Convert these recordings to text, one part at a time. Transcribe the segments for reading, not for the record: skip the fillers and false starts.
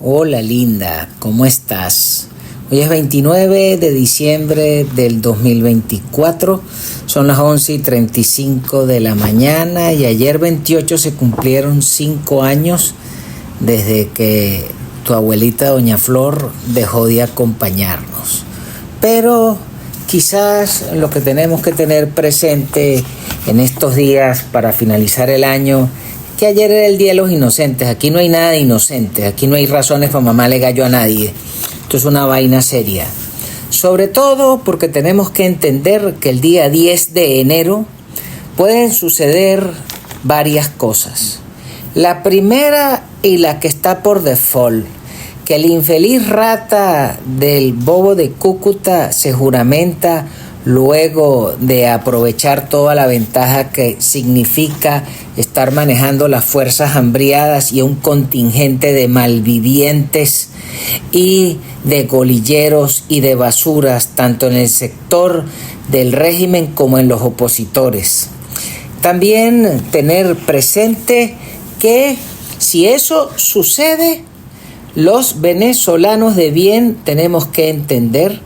Hola linda, ¿cómo estás? Hoy es 29 de diciembre del 2024, son las 11:35 de la mañana y ayer 28 se cumplieron 5 años desde que tu abuelita Doña Flor dejó de acompañarnos. Pero quizás lo que tenemos que tener presente en estos días para finalizar el año, que ayer era el Día de los Inocentes. Aquí no hay nada de inocente, aquí no hay razones para mamarle gallo a nadie. Esto es una vaina seria. Sobre todo porque tenemos que entender que el día 10 de enero pueden suceder varias cosas. La primera y la que está por default, que el infeliz rata del bobo de Cúcuta se juramenta luego de aprovechar toda la ventaja que significa estar manejando las fuerzas hambriadas y un contingente de malvivientes y de golilleros y de basuras, tanto en el sector del régimen como en los opositores. También tener presente que si eso sucede, los venezolanos de bien tenemos que entender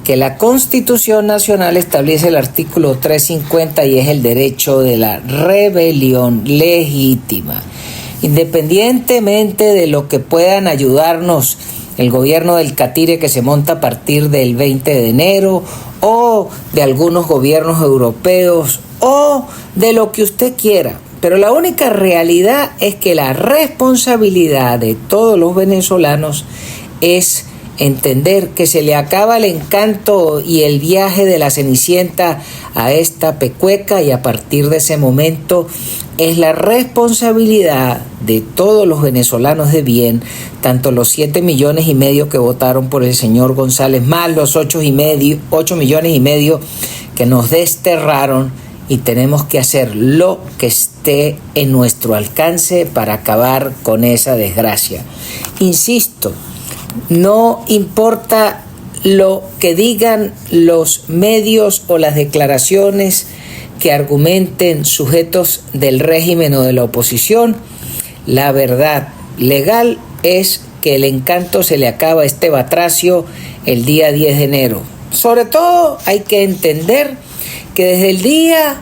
que la Constitución Nacional establece el artículo 350 y es el derecho de la rebelión legítima. Independientemente de lo que puedan ayudarnos el gobierno del Catire que se monta a partir del 20 de enero o de algunos gobiernos europeos o de lo que usted quiera. Pero la única realidad es que la responsabilidad de todos los venezolanos es entender que se le acaba el encanto y el viaje de la Cenicienta a esta pecueca, y a partir de ese momento es la responsabilidad de todos los venezolanos de bien, tanto los 7,5 millones que votaron por el señor González, más los 8,5 millones que nos desterraron, y tenemos que hacer lo que esté en nuestro alcance para acabar con esa desgracia. Insisto, no importa lo que digan los medios o las declaraciones que argumenten sujetos del régimen o de la oposición, la verdad legal es que el encanto se le acaba a este batracio el día 10 de enero. Sobre todo hay que entender que desde el día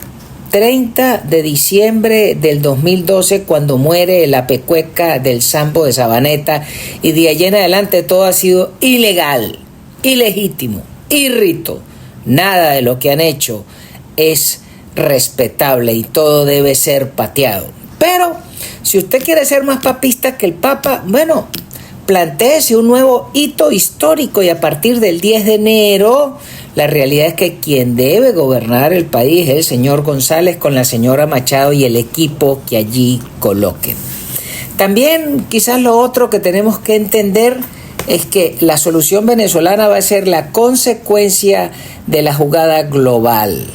30 de diciembre del 2012, cuando muere la pecueca del Sambo de Sabaneta, y de allí en adelante todo ha sido ilegal, ilegítimo, irrito. Nada de lo que han hecho es respetable y todo debe ser pateado. Pero si usted quiere ser más papista que el Papa, bueno, plantéese un nuevo hito histórico, y a partir del 10 de enero la realidad es que quien debe gobernar el país es el señor González con la señora Machado y el equipo que allí coloquen. También quizás lo otro que tenemos que entender es que la solución venezolana va a ser la consecuencia de la jugada global.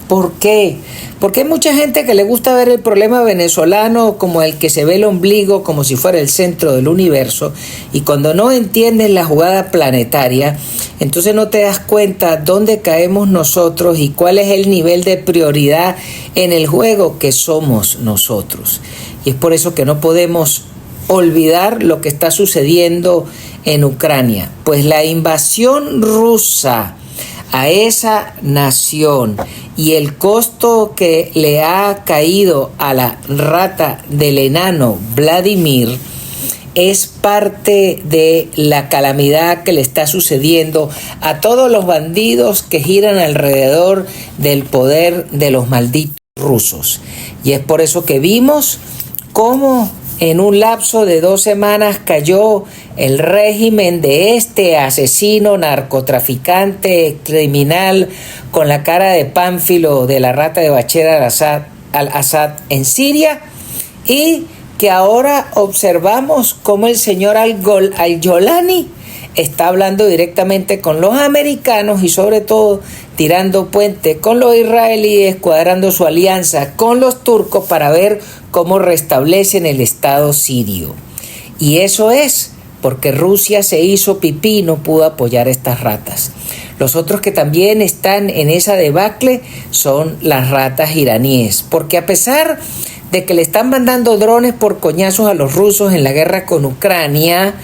¿Por qué? Porque hay mucha gente que le gusta ver el problema venezolano como el que se ve el ombligo, como si fuera el centro del universo, y cuando no entiendes la jugada planetaria, entonces no te das cuenta dónde caemos nosotros y cuál es el nivel de prioridad en el juego que somos nosotros. Y es por eso que no podemos olvidar lo que está sucediendo en Ucrania, pues la invasión rusa a esa nación y el costo que le ha caído a la rata del enano Vladimir es parte de la calamidad que le está sucediendo a todos los bandidos que giran alrededor del poder de los malditos rusos. Y es por eso que vimos cómo en un lapso de 2 semanas cayó el régimen de este asesino, narcotraficante, criminal, con la cara de Pánfilo de la rata de Bashar al-Assad en Siria, y que ahora observamos cómo el señor al-Jolani está hablando directamente con los americanos y sobre todo tirando puente con los israelíes, cuadrando su alianza con los turcos para ver cómo restablecen el Estado sirio. Y eso es porque Rusia se hizo pipí y no pudo apoyar a estas ratas. Los otros que también están en esa debacle son las ratas iraníes, porque a pesar de que le están mandando drones por coñazos a los rusos en la guerra con Ucrania,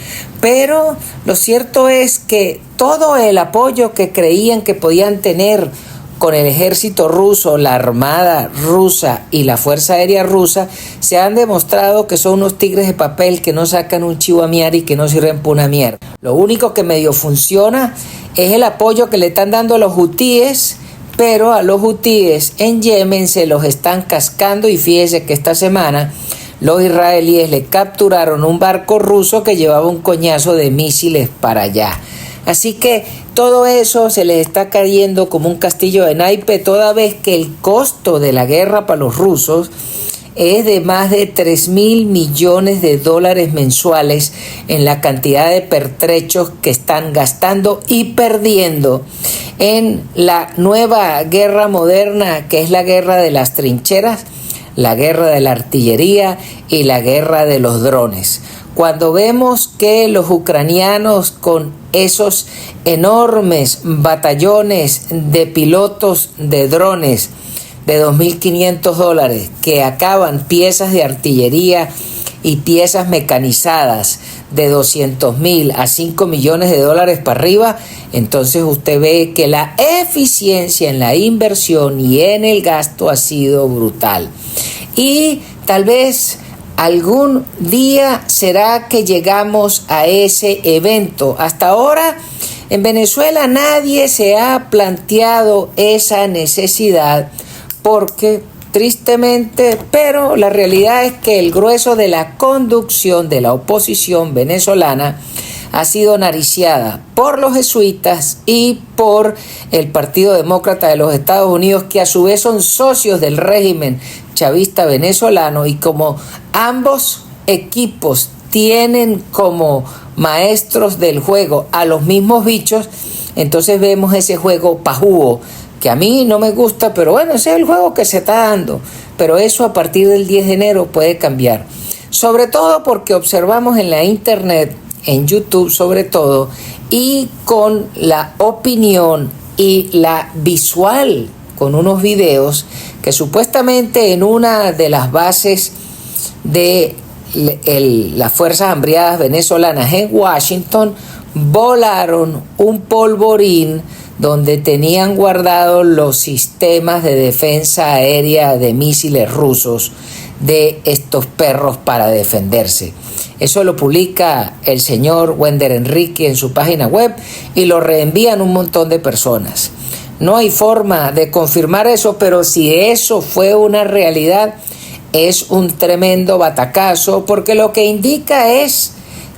pero lo cierto es que todo el apoyo que creían que podían tener con el ejército ruso, la armada rusa y la fuerza aérea rusa, se han demostrado que son unos tigres de papel que no sacan un chivo a miar y que no sirven para una mierda. Lo único que medio funciona es el apoyo que le están dando a los hutíes, pero a los hutíes en Yemen se los están cascando, y fíjese que esta semana los israelíes le capturaron un barco ruso que llevaba un coñazo de misiles para allá. Así que todo eso se les está cayendo como un castillo de naipe, toda vez que el costo de la guerra para los rusos es de más de 3.000 millones de dólares mensuales en la cantidad de pertrechos que están gastando y perdiendo en la nueva guerra moderna, que es la guerra de las trincheras, la guerra de la artillería y la guerra de los drones. Cuando vemos que los ucranianos, con esos enormes batallones de pilotos de drones de $2.500 que acaban piezas de artillería y piezas mecanizadas de 200.000 a 5 millones de dólares para arriba, entonces usted ve que la eficiencia en la inversión y en el gasto ha sido brutal. Y tal vez algún día será que llegamos a ese evento. Hasta ahora en Venezuela nadie se ha planteado esa necesidad porque tristemente, pero la realidad es que el grueso de la conducción de la oposición venezolana ha sido nariciada por los jesuitas y por el Partido Demócrata de los Estados Unidos, que a su vez son socios del régimen chavista venezolano, y como ambos equipos tienen como maestros del juego a los mismos bichos, entonces vemos ese juego pajúo que a mí no me gusta, pero bueno, ese es el juego que se está dando. Pero eso a partir del 10 de enero puede cambiar. Sobre todo porque observamos en la internet, en YouTube sobre todo, y con la opinión y la visual, con unos videos que supuestamente en una de las bases de las Fuerzas Armadas venezolanas en Washington volaron un polvorín donde tenían guardados los sistemas de defensa aérea de misiles rusos de estos perros para defenderse. Eso lo publica el señor Wender Enrique en su página web y lo reenvían un montón de personas. No hay forma de confirmar eso, pero si eso fue una realidad, es un tremendo batacazo, porque lo que indica es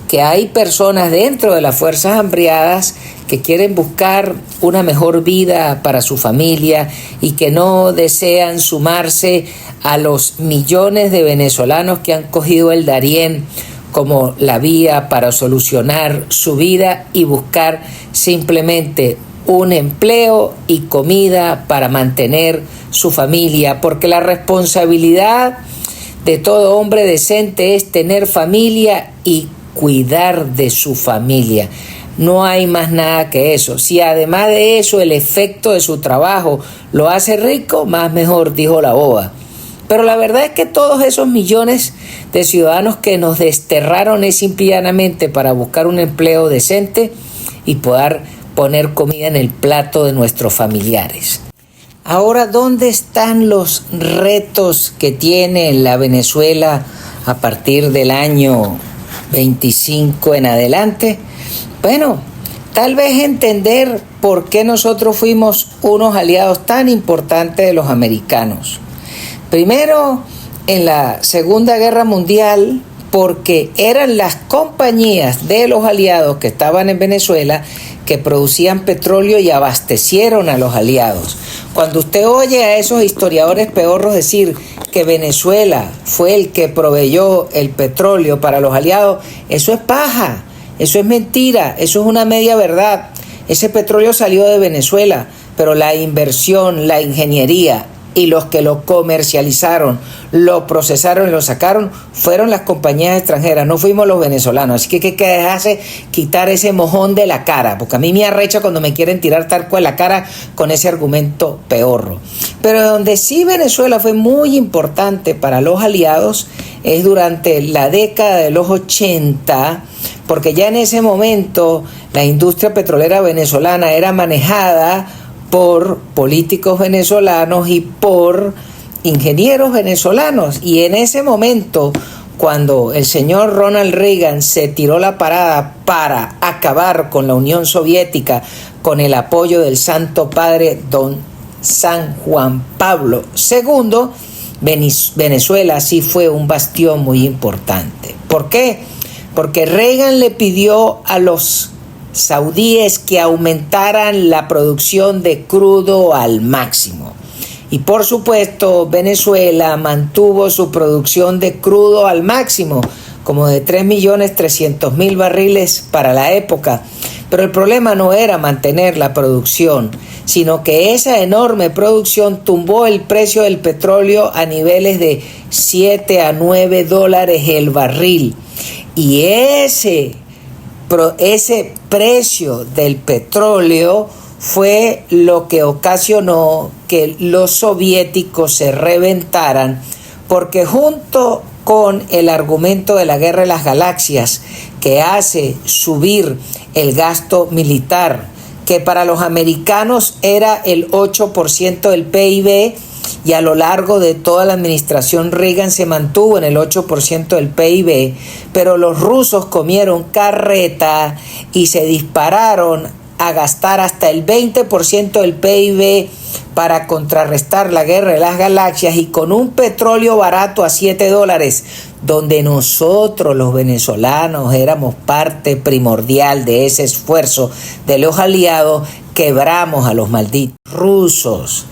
que hay personas dentro de las Fuerzas Armadas que quieren buscar una mejor vida para su familia y que no desean sumarse a los millones de venezolanos que han cogido el Darién como la vía para solucionar su vida y buscar simplemente un empleo y comida para mantener su familia, porque la responsabilidad de todo hombre decente es tener familia y cuidar de su familia. No hay más nada que eso. Si además de eso el efecto de su trabajo lo hace rico, más mejor, dijo la boba. Pero la verdad es que todos esos millones de ciudadanos que nos desterraron es simplemente para buscar un empleo decente y poder poner comida en el plato de nuestros familiares. Ahora, ¿dónde están los retos que tiene la Venezuela a partir del año 25 en adelante? Bueno, tal vez entender por qué nosotros fuimos unos aliados tan importantes de los americanos. Primero, en la Segunda Guerra Mundial, porque eran las compañías de los aliados que estaban en Venezuela que producían petróleo y abastecieron a los aliados. Cuando usted oye a esos historiadores peorros decir que Venezuela fue el que proveyó el petróleo para los aliados, eso es paja, eso es mentira, eso es una media verdad. Ese petróleo salió de Venezuela, pero la inversión, la ingeniería y los que lo comercializaron, lo procesaron y lo sacaron fueron las compañías extranjeras, no fuimos los venezolanos. Así que hay que dejarse quitar ese mojón de la cara, porque a mí me arrecha cuando me quieren tirar talco en la cara con ese argumento peorro. Pero donde sí Venezuela fue muy importante para los aliados es durante la década de los 80, porque ya en ese momento la industria petrolera venezolana era manejada por políticos venezolanos y por ingenieros venezolanos. Y en ese momento, cuando el señor Ronald Reagan se tiró la parada para acabar con la Unión Soviética con el apoyo del Santo Padre Don San Juan Pablo II, Venezuela sí fue un bastión muy importante. ¿Por qué? Porque Reagan le pidió a los saudíes que aumentaran la producción de crudo al máximo. Y por supuesto, Venezuela mantuvo su producción de crudo al máximo, como de 3.300.000 barriles para la época. Pero el problema no era mantener la producción, sino que esa enorme producción tumbó el precio del petróleo a niveles de 7 a 9 dólares el barril. Y ese precio del petróleo fue lo que ocasionó que los soviéticos se reventaran, porque junto con el argumento de la Guerra de las Galaxias, que hace subir el gasto militar, que para los americanos era el 8% del PIB, y a lo largo de toda la administración Reagan se mantuvo en el 8% del PIB, pero los rusos comieron carreta y se dispararon a gastar hasta el 20% del PIB para contrarrestar la Guerra de las Galaxias, y con un petróleo barato a 7 dólares, donde nosotros los venezolanos éramos parte primordial de ese esfuerzo de los aliados, quebramos a los malditos rusos.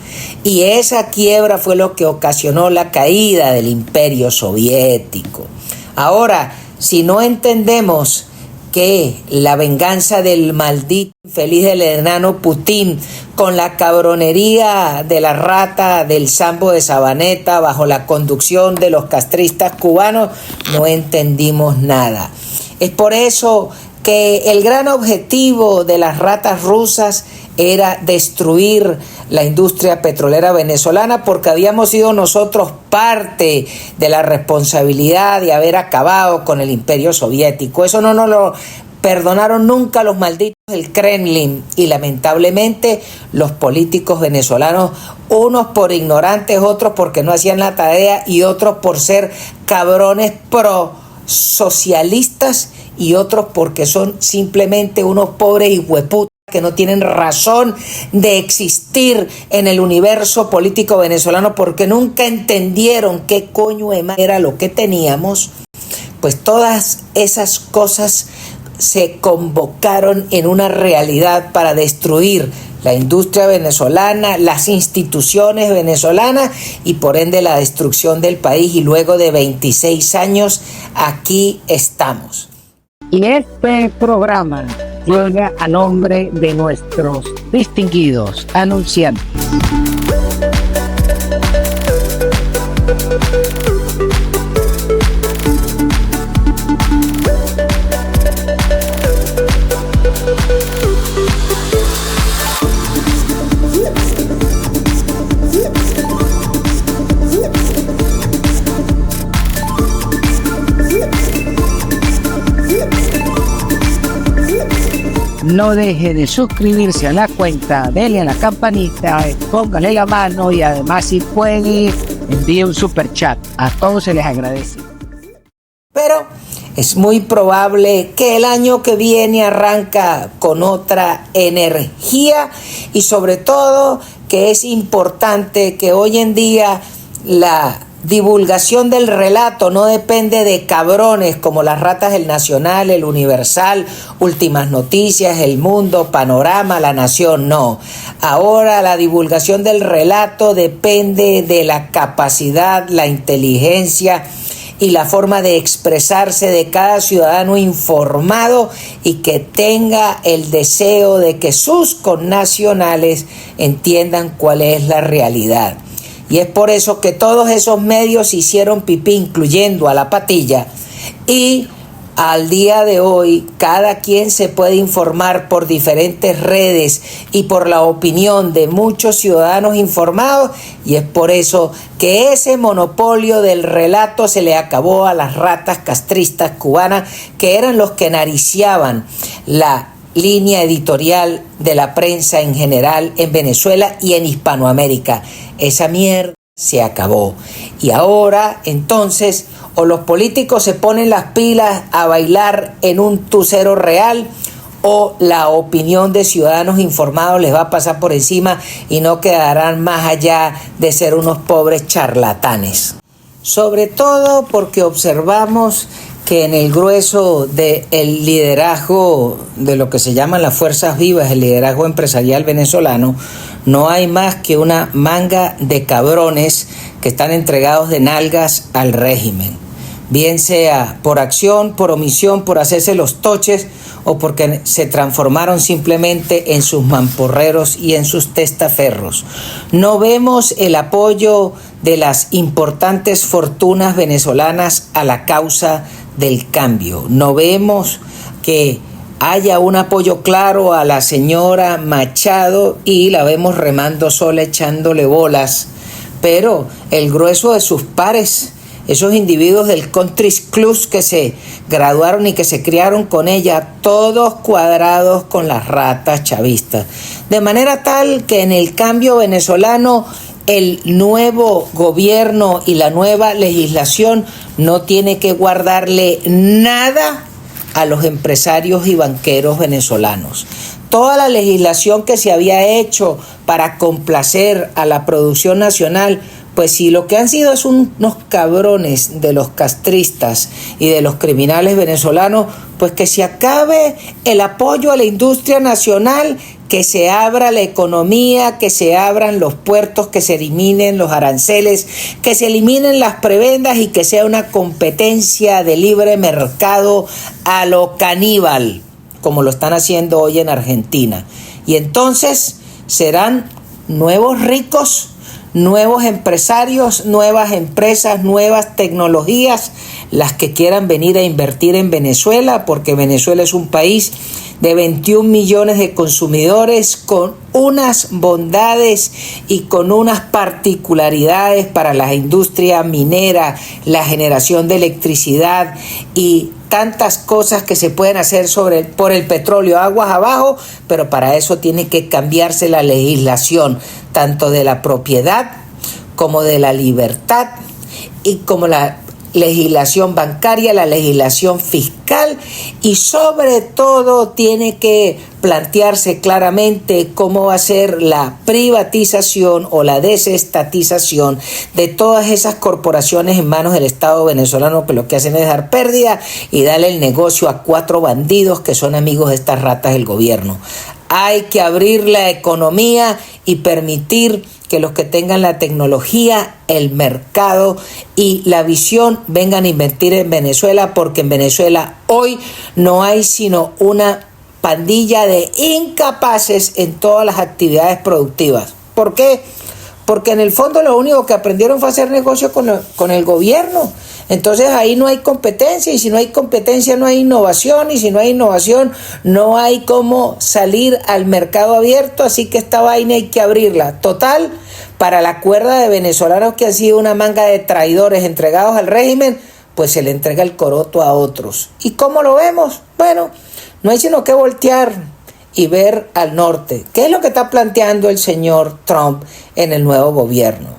Y esa quiebra fue lo que ocasionó la caída del Imperio Soviético. Ahora, si no entendemos que la venganza del maldito infeliz del enano Putin con la cabronería de la rata del Sambo de Sabaneta bajo la conducción de los castristas cubanos, no entendimos nada. Es por eso que el gran objetivo de las ratas rusas era destruir la industria petrolera venezolana, porque habíamos sido nosotros parte de la responsabilidad de haber acabado con el Imperio Soviético. Eso no nos lo perdonaron nunca los malditos del Kremlin, y lamentablemente los políticos venezolanos, unos por ignorantes, otros porque no hacían la tarea y otros por ser cabrones pro socialistas, y otros porque son simplemente unos pobres hijueputas que no tienen razón de existir en el universo político venezolano, porque nunca entendieron qué coño era lo que teníamos. Pues todas esas cosas se convocaron en una realidad para destruir la industria venezolana, las instituciones venezolanas y por ende la destrucción del país. Y luego de 26 años aquí estamos. Y este programa llega a nombre de nuestros distinguidos anunciantes. No deje de suscribirse a la cuenta, denle a la campanita, póngale la mano y además si puede envíe un super chat. A todos se les agradece. Pero es muy probable que el año que viene arranca con otra energía, y sobre todo que es importante que hoy en día la divulgación del relato no depende de cabrones como las ratas del Nacional, el Universal, Últimas Noticias, El Mundo, Panorama, La Nación, no. Ahora la divulgación del relato depende de la capacidad, la inteligencia y la forma de expresarse de cada ciudadano informado, y que tenga el deseo de que sus connacionales entiendan cuál es la realidad. Y es por eso que todos esos medios hicieron pipí, incluyendo a la Patilla, y al día de hoy cada quien se puede informar por diferentes redes y por la opinión de muchos ciudadanos informados, y es por eso que ese monopolio del relato se le acabó a las ratas castristas cubanas, que eran los que nariciaban la línea editorial de la prensa en general en Venezuela y en Hispanoamérica. Esa mierda se acabó. Y ahora, entonces, o los políticos se ponen las pilas a bailar en un tucero real, o la opinión de ciudadanos informados les va a pasar por encima y no quedarán más allá de ser unos pobres charlatanes. Sobre todo porque observamos que en el grueso del liderazgo de lo que se llaman las fuerzas vivas, el liderazgo empresarial venezolano, no hay más que una manga de cabrones que están entregados de nalgas al régimen. Bien sea por acción, por omisión, por hacerse los toches, o porque se transformaron simplemente en sus mamporreros y en sus testaferros. No vemos el apoyo de las importantes fortunas venezolanas a la causa del cambio. No vemos que haya un apoyo claro a la señora Machado, y la vemos remando sola, echándole bolas. Pero el grueso de sus pares, esos individuos del Country Club que se graduaron y que se criaron con ella, todos cuadrados con las ratas chavistas. De manera tal que en el cambio venezolano, el nuevo gobierno y la nueva legislación no tiene que guardarle nada a los empresarios y banqueros venezolanos. Toda la legislación que se había hecho para complacer a la producción nacional, pues si lo que han sido es unos cabrones de los castristas y de los criminales venezolanos, pues que se acabe el apoyo a la industria nacional, que se abra la economía, que se abran los puertos, que se eliminen los aranceles, que se eliminen las prebendas y que sea una competencia de libre mercado a lo caníbal, como lo están haciendo hoy en Argentina. Y entonces serán nuevos ricos, nuevos empresarios, nuevas empresas, nuevas tecnologías, las que quieran venir a invertir en Venezuela, porque Venezuela es un país de 21 millones de consumidores, con unas bondades y con unas particularidades para la industria minera, la generación de electricidad y tantas cosas que se pueden hacer por el petróleo aguas abajo, pero para eso tiene que cambiarse la legislación, tanto de la propiedad como de la libertad, y como la legislación bancaria, la legislación fiscal, y sobre todo tiene que plantearse claramente cómo va a ser la privatización o la desestatización de todas esas corporaciones en manos del Estado venezolano, que lo que hacen es dar pérdida y darle el negocio a 4 bandidos que son amigos de estas ratas del gobierno. Hay que abrir la economía y permitir que los que tengan la tecnología, el mercado y la visión vengan a invertir en Venezuela, porque en Venezuela hoy no hay sino una pandilla de incapaces en todas las actividades productivas. ¿Por qué? Porque en el fondo lo único que aprendieron fue hacer negocio con el gobierno. Entonces ahí no hay competencia, y si no hay competencia no hay innovación, y si no hay innovación no hay cómo salir al mercado abierto, así que esta vaina hay que abrirla. Total, para la cuerda de venezolanos que han sido una manga de traidores entregados al régimen, pues se le entrega el coroto a otros. ¿Y cómo lo vemos? Bueno, no hay sino que voltear y ver al norte. ¿Qué es lo que está planteando el señor Trump en el nuevo gobierno?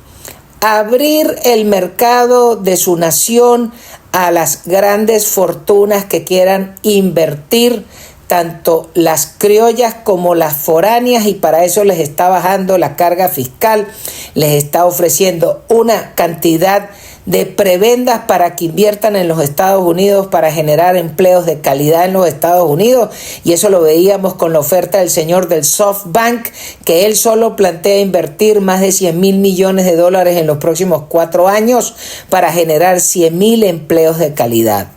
Abrir el mercado de su nación a las grandes fortunas que quieran invertir, tanto las criollas como las foráneas, y para eso les está bajando la carga fiscal, les está ofreciendo una cantidad de prebendas para que inviertan en los Estados Unidos, para generar empleos de calidad en los Estados Unidos, y eso lo veíamos con la oferta del señor del SoftBank, que él solo plantea invertir más de 100,000 millones de dólares en los próximos 4 años para generar 100,000 empleos de calidad.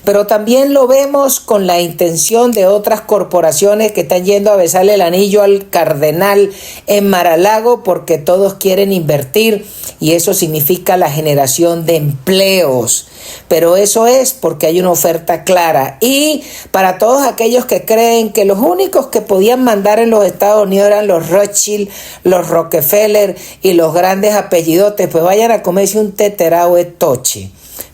Pero también lo vemos con la intención de otras corporaciones que están yendo a besarle el anillo al cardenal en Mar-a-Lago porque todos quieren invertir y eso significa la generación de empleos. Pero eso es porque hay una oferta clara. Y para todos aquellos que creen que los únicos que podían mandar en los Estados Unidos eran los Rothschild, los Rockefeller y los grandes apellidotes, pues vayan a comerse un teterao de toche.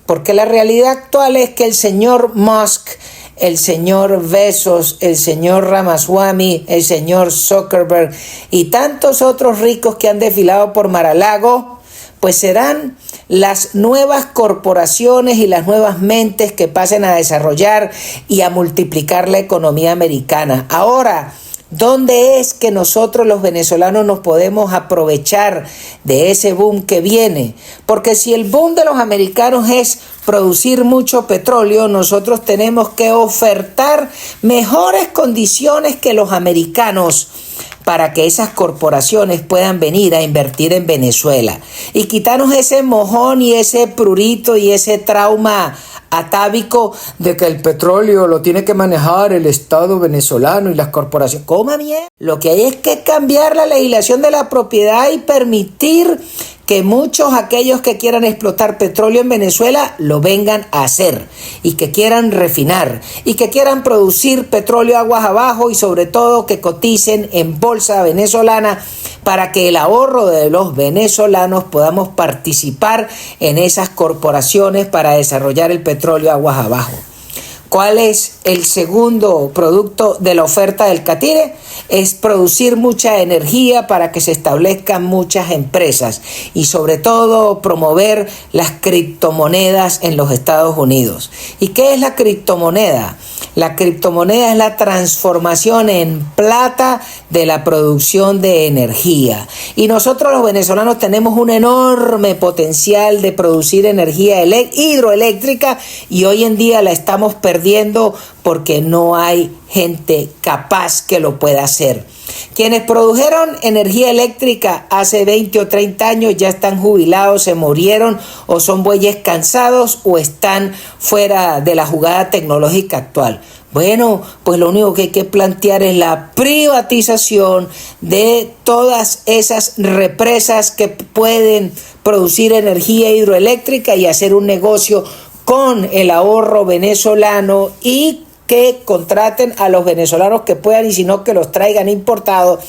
Porque la realidad actual es que el señor Musk, el señor Bezos, el señor Ramaswamy, el señor Zuckerberg y tantos otros ricos que han desfilado por Mar-a-Lago, pues serán las nuevas corporaciones y las nuevas mentes que pasen a desarrollar y a multiplicar la economía americana. Ahora, ¿dónde es que nosotros los venezolanos nos podemos aprovechar de ese boom que viene? Porque si el boom de los americanos es producir mucho petróleo, nosotros tenemos que ofertar mejores condiciones que los americanos para que esas corporaciones puedan venir a invertir en Venezuela y quitarnos ese mojón y ese prurito y ese trauma atávico de que el petróleo lo tiene que manejar el Estado venezolano y las corporaciones. ¡Coma mierda! Lo que hay es que cambiar la legislación de la propiedad y permitir que muchos aquellos que quieran explotar petróleo en Venezuela lo vengan a hacer y que quieran refinar y que quieran producir petróleo aguas abajo y sobre todo que coticen en bolsa venezolana para que el ahorro de los venezolanos podamos participar en esas corporaciones para desarrollar el petróleo aguas abajo. ¿Cuál es el segundo producto de la oferta del Catire? Es producir mucha energía para que se establezcan muchas empresas y sobre todo promover las criptomonedas en los Estados Unidos. ¿Y qué es la criptomoneda? La criptomoneda es la transformación en plata de la producción de energía. Y nosotros los venezolanos tenemos un enorme potencial de producir energía hidroeléctrica y hoy en día la estamos perdiendo porque no hay gente capaz que lo pueda hacer. Quienes produjeron energía eléctrica hace 20 o 30 años ya están jubilados, se murieron o son bueyes cansados o están fuera de la jugada tecnológica actual. Bueno, pues lo único que hay que plantear es la privatización de todas esas represas que pueden producir energía hidroeléctrica y hacer un negocio con el ahorro venezolano y que contraten a los venezolanos que puedan y si no que los traigan importados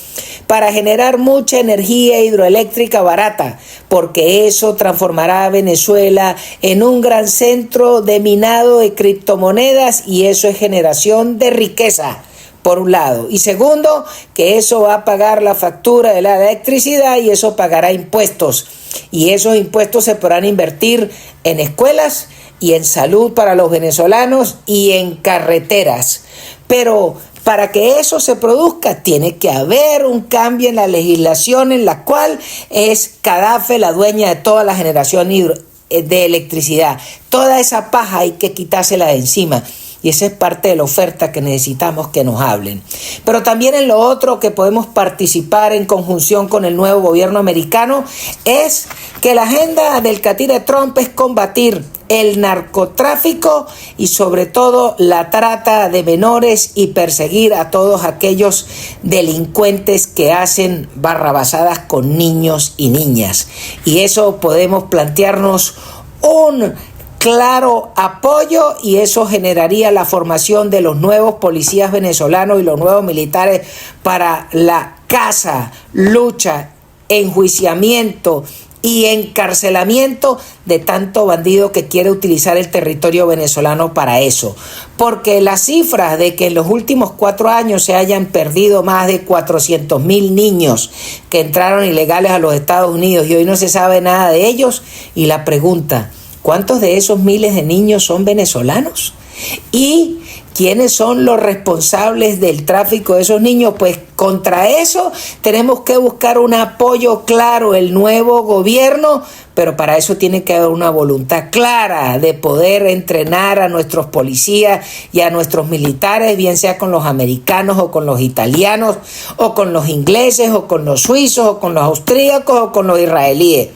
para generar mucha energía hidroeléctrica barata, porque eso transformará a Venezuela en un gran centro de minado de criptomonedas y eso es generación de riqueza, por un lado. Y segundo, que eso va a pagar la factura de la electricidad y eso pagará impuestos. Y esos impuestos se podrán invertir en escuelas y en salud para los venezolanos y en carreteras. Pero para que eso se produzca tiene que haber un cambio en la legislación en la cual es Cadafe la dueña de toda la generación de electricidad. Toda esa paja hay que quitársela de encima. Y esa es parte de la oferta que necesitamos que nos hablen. Pero también en lo otro que podemos participar en conjunción con el nuevo gobierno americano es que la agenda del Catire Trump es combatir el narcotráfico y sobre todo la trata de menores y perseguir a todos aquellos delincuentes que hacen barrabasadas con niños y niñas. Y eso podemos plantearnos un claro apoyo y eso generaría la formación de los nuevos policías venezolanos y los nuevos militares para la caza, lucha, enjuiciamiento y encarcelamiento de tanto bandido que quiere utilizar el territorio venezolano para eso. Porque las cifras de que en los últimos 4 años se hayan perdido más de 400,000 niños que entraron ilegales a los Estados Unidos y hoy no se sabe nada de ellos, y la pregunta, ¿cuántos de esos miles de niños son venezolanos? ¿Y quiénes son los responsables del tráfico de esos niños? Pues contra eso tenemos que buscar un apoyo claro, el nuevo gobierno, pero para eso tiene que haber una voluntad clara de poder entrenar a nuestros policías y a nuestros militares, bien sea con los americanos o con los italianos o con los ingleses o con los suizos o con los austríacos o con los israelíes.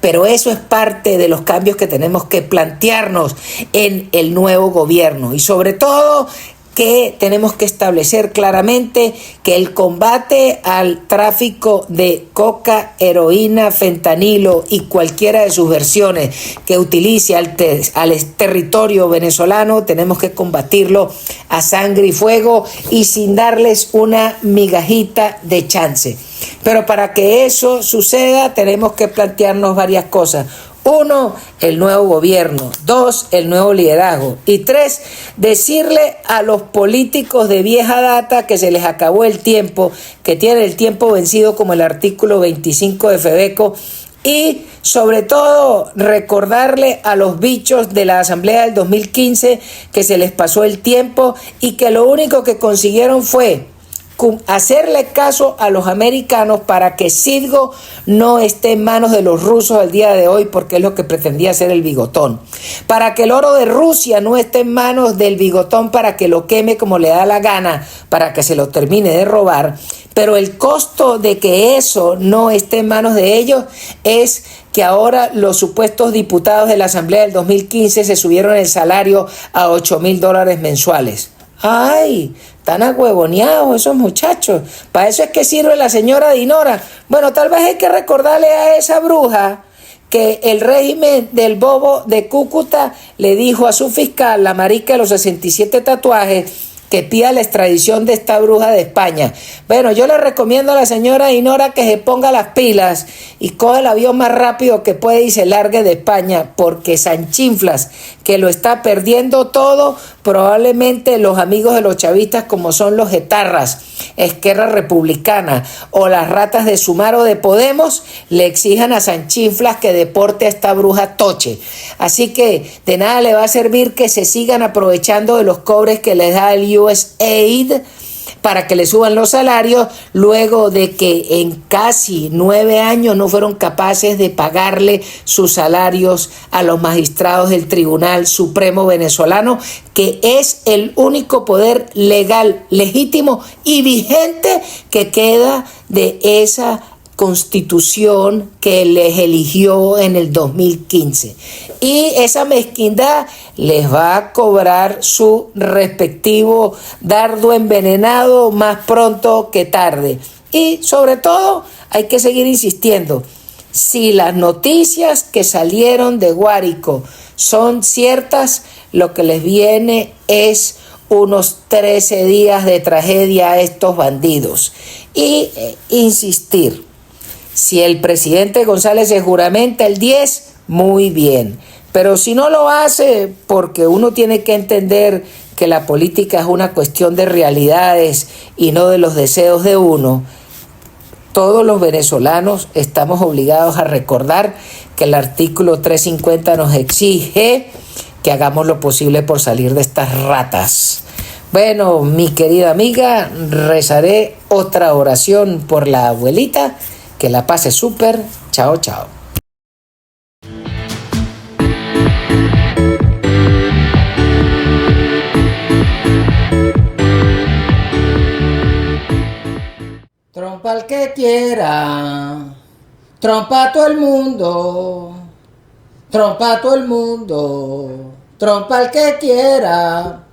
Pero eso es parte de los cambios que tenemos que plantearnos en el nuevo gobierno. Y sobre todo, que tenemos que establecer claramente que el combate al tráfico de coca, heroína, fentanilo y cualquiera de sus versiones que utilice al territorio venezolano, tenemos que combatirlo a sangre y fuego y sin darles una migajita de chance. Pero para que eso suceda tenemos que plantearnos varias cosas. 1, el nuevo gobierno. 2, el nuevo liderazgo. Y 3, decirle a los políticos de vieja data que se les acabó el tiempo, que tienen el tiempo vencido como el artículo 25 de FEDECO. Y sobre todo recordarle a los bichos de la Asamblea del 2015 que se les pasó el tiempo y que lo único que consiguieron fue hacerle caso a los americanos para que Citgo no esté en manos de los rusos al día de hoy, porque es lo que pretendía hacer el bigotón, para que el oro de Rusia no esté en manos del bigotón para que lo queme como le da la gana, para que se lo termine de robar. Pero el costo de que eso no esté en manos de ellos es que ahora los supuestos diputados de la Asamblea del 2015 se subieron el salario a $8,000 mensuales. ¡Ay! Están ahuevoneados esos muchachos. Para eso es que sirve la señora Dinora. Bueno, tal vez hay que recordarle a esa bruja que el régimen del bobo de Cúcuta le dijo a su fiscal, la marica de los 67 tatuajes, que pida la extradición de esta bruja de España. Bueno, yo le recomiendo a la señora Dinora que se ponga las pilas y coja el avión más rápido que puede y se largue de España, porque Sanchinflas, que lo está perdiendo todo, probablemente los amigos de los chavistas, como son los etarras, Esquerra Republicana o las ratas de Sumar o de Podemos, le exijan a Sanchinflas que deporte a esta bruja toche. Así que de nada le va a servir que se sigan aprovechando de los cobres que les da el USAID para que le suban los salarios, luego de que en casi 9 años no fueron capaces de pagarle sus salarios a los magistrados del Tribunal Supremo venezolano, que es el único poder legal, legítimo y vigente que queda de esa Constitución que les eligió en el 2015. Y esa mezquindad les va a cobrar su respectivo dardo envenenado más pronto que tarde. Y sobre todo hay que seguir insistiendo. Si las noticias que salieron de Guárico son ciertas, lo que les viene es unos 13 días de tragedia a estos bandidos. Y insistir. Si el presidente González se juramenta el 10, muy bien. Pero si no lo hace, porque uno tiene que entender que la política es una cuestión de realidades y no de los deseos de uno, todos los venezolanos estamos obligados a recordar que el artículo 350 nos exige que hagamos lo posible por salir de estas ratas. Bueno, mi querida amiga, rezaré otra oración por la abuelita. Que la pase súper. Chao, chao. Trompa al que quiera. Trompa a todo el mundo. Trompa a todo el mundo. Trompa al que quiera.